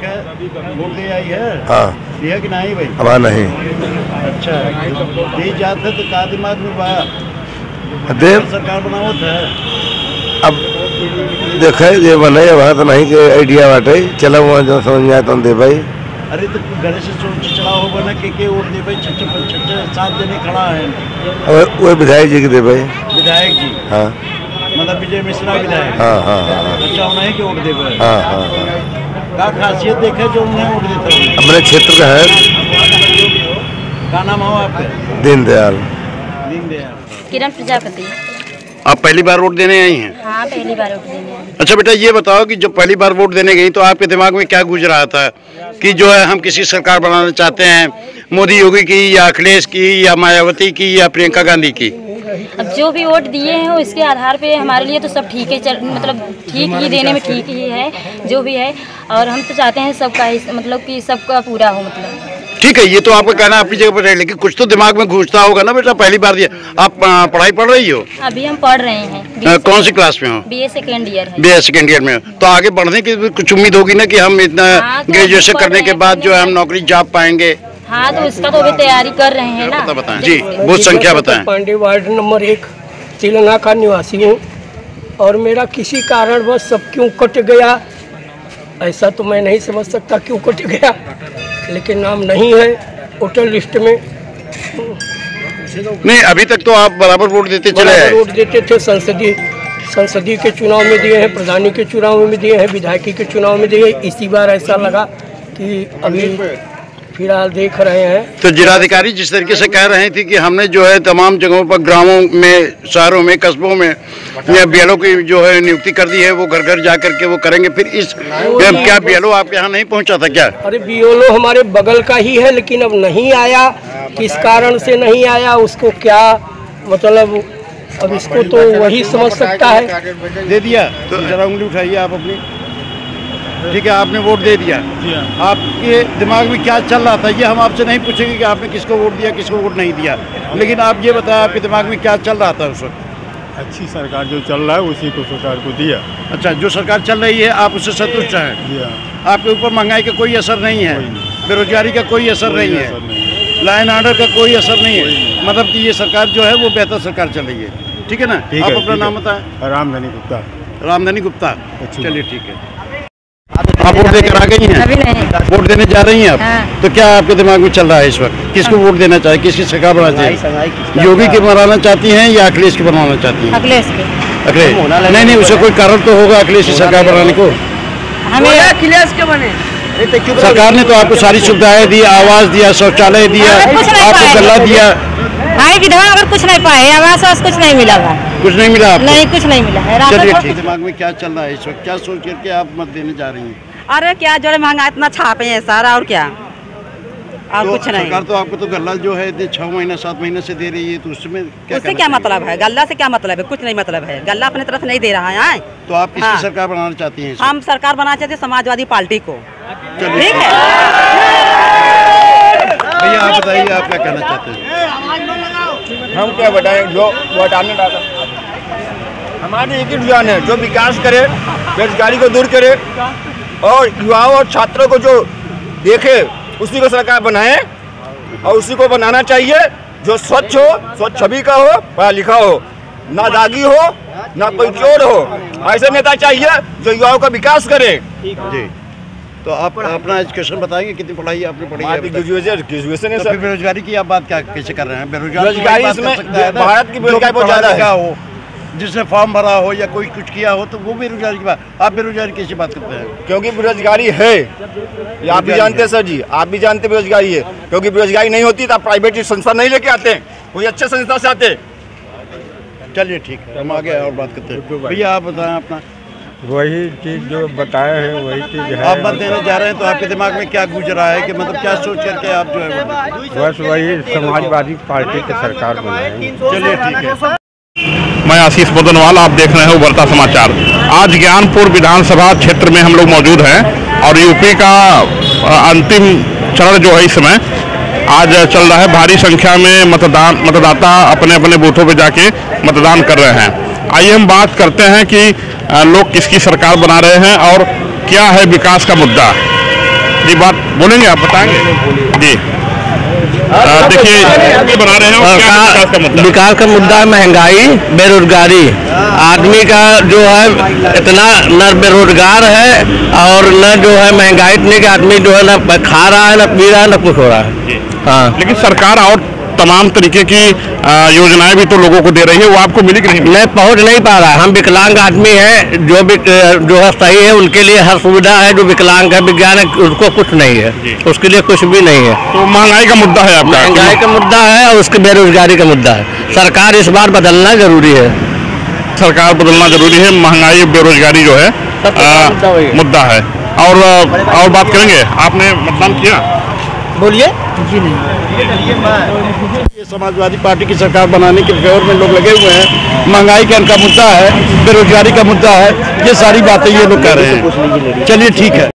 है, वोट दे आई है। हाँ दिया कि नहीं भाई? हमारा नहीं। अच्छा दी जाते तो का दिमाग में बा देव सरकार बनावत है। अब देखे ये बने वहाँ तो नहीं के आइडिया बाटे चलो वहाँ जो समझ में आए तो दे भाई। अरे तो गणेश चढ़ा होगा ना के वोट दे भाई, 6-7 जने खड़ा है। और वो विधायक जी के दे भाई। विधायक जी? हाँ मतलब विजय मिश्रा विधायक। हाँ हाँ हाँ। अच्छा उन्हें के वोट दे भाई? हाँ हाँ हाँ। क्या खासियत देखे जो उन्हें वोट देता है? अपने क्षेत्र का है। क्या नाम हो आपका? दीनदयाल। किरण प्रजापति। आप पहली बार वोट देने आई हैं? हाँ पहली बार वोट देने आई। अच्छा बेटा ये बताओ कि जब पहली बार वोट देने गई तो आपके दिमाग में क्या गुजर रहा था कि जो है हम किसी सरकार बनाना चाहते हैं, मोदी योगी की या अखिलेश की या मायावती की या प्रियंका गांधी की? अब जो भी वोट दिए हैं उसके आधार पे हमारे लिए तो सब ठीक है, मतलब ठीक ही देने में ठीक ही है जो भी है। और हम तो चाहते हैं सबका मतलब कि सबका पूरा हो मतलब। ठीक है ये तो आपका कहना अपनी जगह पर है, लेकिन कुछ तो दिमाग में घुसता होगा ना बेटा, पहली बार दिया। आप पढ़ाई पढ़ रही हो? अभी हम पढ़ रहे हैं। कौन सी क्लास में हो? BA सेकेंड ईयर है। BA सेकेंड ईयर में हो तो आगे बढ़ने की कुछ उम्मीद होगी ना कि हम इतना ग्रेजुएशन करने के बाद जो है हम नौकरी जॉब पाएंगे? हाँ तो उसका तो अभी तैयारी कर रहे हैं ना। बताएं जी, बूथ संख्या बताएं। पांडे वार्ड नंबर 1 तिलना का निवासी हूँ और मेरा किसी कारणवश सब क्यों कट गया ऐसा तो मैं नहीं समझ सकता क्यों कट गया, लेकिन नाम नहीं है वोटर लिस्ट में। नहीं अभी तक तो आप बराबर वोट देते चले आए। वोट देते थे, संसदीय के चुनाव में दिए हैं, प्रधानी के चुनाव में दिए हैं, विधायकी के चुनाव में दिए। इसी बार ऐसा लगा कि अभी फिलहाल देख रहे हैं। तो जिलाधिकारी जिस तरीके से कह रहे थे कि हमने जो है तमाम जगहों पर ग्रामों में, शहरों में, कस्बों में BLO की जो है नियुक्ति कर दी है, वो घर घर जा करके वो करेंगे। फिर इस क्या BLO आपके यहाँ नहीं पहुँचा था क्या? अरे BLO हमारे बगल का ही है लेकिन अब नहीं आया, किस कारण से नहीं आया उसको क्या मतलब अब इसको तो वही समझ सकता है। दे दिया तो जरा उंगली उठाइए आप अपनी। ठीक है आपने वोट दे दिया। आपके दिमाग में क्या चल रहा था ये हम आपसे नहीं पूछेंगे कि आपने किसको वोट दिया किसको वोट नहीं दिया, लेकिन आप ये बताएं आपके दिमाग में क्या चल रहा था उस वक्त? अच्छी सरकार जो चल रहा है उसी को सरकार को दिया। अच्छा जो सरकार चल रही है आप उससे संतुष्ट हैं? आपके ऊपर महंगाई का कोई असर नहीं है, बेरोजगारी का कोई असर नहीं है, लॉ एंड ऑर्डर का कोई असर नहीं है, मतलब कि ये सरकार जो है वो बेहतर सरकार चल रही है। ठीक है ना? आप अपना नाम बताएं। रामधनी गुप्ता। रामधनी गुप्ता, चलिए ठीक है। आप वोट देकर आ गई हैं? अभी नहीं। वोट देने जा रही हैं आप? हाँ। तो क्या आपके दिमाग में चल रहा है इस वक्त? किसको वोट देना चाहिए, किसकी सरकार बनाना चाहिए? योगी की बनाना चाहती हैं या अखिलेश की बनाना चाहती हैं? अखिलेश की। अखिलेश नहीं उसका कोई कारण तो होगा अखिलेश की सरकार बनाने को। हमें अखिलेश के बने। सरकार ने तो आपको सारी सुविधाएं दी, आवास दिया, शौचालय दिया, आपको गल्ला दिया। भाई विधवा अगर कुछ नहीं पाए, आवास कुछ नहीं मिला, कुछ नहीं मिला आपको? नहीं कुछ नहीं मिला है। चलिए ठीक। दिमाग में क्या चल रहा है इस वक्त, क्या सोच करके आप मत देने जा रही हैं? अरे क्या जोड़े महंगा इतना छापे हैं सारा और क्या और तो कुछ नहीं। सरकार तो आपको तो गल्ला जो है 6 महीना 7 महीने से दे रही है, तो उसमें उससे क्या मतलब है? गल्ला से क्या मतलब है? कुछ नहीं मतलब है, गल्ला अपने तरफ नहीं दे रहा है। तो आप किसकी सरकार बनाना चाहती हैं? हम सरकार बनाना चाहते हैं समाजवादी पार्टी को। ठीक है भैया आप बताइए आप क्या कहना चाहते हैं? हम क्या बताएं, जो हटाने डाला हमारी एक ही रुझान है, जो विकास करे, बेरोजगारी को दूर करे और युवाओं और छात्रों को जो देखे उसी को सरकार बनाए और उसी को बनाना चाहिए जो स्वच्छ हो, स्वच्छ छवि का हो, पढ़ा लिखा हो, ना दागी हो ना कोई चोर हो। ऐसे नेता चाहिए जो युवाओं का विकास करे। जी तो आप अपना एजुकेशन बताएंगे, कितनी पढ़ाई आपने पढ़ी है? ग्रेजुएशन है सर। बेरोजगारी की आप बात क्या कैसे कर रहे हैं? बेरोजगारी इसमें भारत की बेरोजगारी बहुत ज़्यादा है। हो जिसने फॉर्म भरा हो या कोई कुछ किया हो तो वो बेरोजगारी की बात, आप बेरोजगारी कैसी बात करते हैं? क्योंकि बेरोजगारी है, ये आप भी जानते हैं सर जी, आप भी जानते हैं बेरोजगारी है। क्योंकि बेरोजगारी नहीं होती तो आप प्राइवेट संस्था नहीं लेके आते हैं, कोई अच्छे संस्था से आते। चलिए ठीक है हम आगे और बात करते हैं। भैया आप बताएं अपना। वही चीज़ जो बताया है वही चीज़ है। आप मत देने जा रहे हैं तो आपके दिमाग में क्या गुजर रहा है कि मतलब क्या सोच करके आप जो है? बस वही समाजवादी पार्टी की सरकार बनाएंगे। चलिए ठीक है। मैं आशीष बोदनवाल, आप देख रहे हैं उभरता समाचार। आज ज्ञानपुर विधानसभा क्षेत्र में हम लोग मौजूद हैं और यूपी का अंतिम चरण जो है इस समय आज चल रहा है। भारी संख्या में मतदाता अपने अपने बूथों पे जाके मतदान कर रहे हैं। आइए हम बात करते हैं कि लोग किसकी सरकार बना रहे हैं और क्या है विकास का मुद्दा। जी बात बोलेंगे, आप बताएंगे जी। देखिए बना रहे हैं विकास का मुद्दा है महंगाई, बेरोजगारी। आदमी का जो है इतना न बेरोजगार है और न जो है महंगाई इतनी कि आदमी जो है न खा रहा है, न पी रहा है, न कुछ हो रहा है। हाँ, लेकिन सरकार और तमाम तरीके की योजनाएं भी तो लोगों को दे रही है, वो आपको मिली कि नहीं? पहुंच नहीं पा रहा है। हम विकलांग आदमी हैं, जो है सही है, उनके लिए हर सुविधा है। जो विकलांग है, विज्ञान है, उसको कुछ नहीं है, उसके लिए कुछ भी नहीं है। तो महंगाई का मुद्दा है आपका? महंगाई का मुद्दा है और उसकी बेरोजगारी का मुद्दा है। सरकार इस बार बदलना जरूरी है। सरकार बदलना जरूरी है। महंगाई बेरोजगारी जो है मुद्दा है। और बात करेंगे, आपने मतदान किया? बोलिए। ये समाजवादी पार्टी की सरकार बनाने के फेवर में लोग लगे हुए हैं। महंगाई का इनका मुद्दा है, बेरोजगारी का मुद्दा है, ये सारी बातें ये लोग कह रहे हैं। चलिए ठीक है।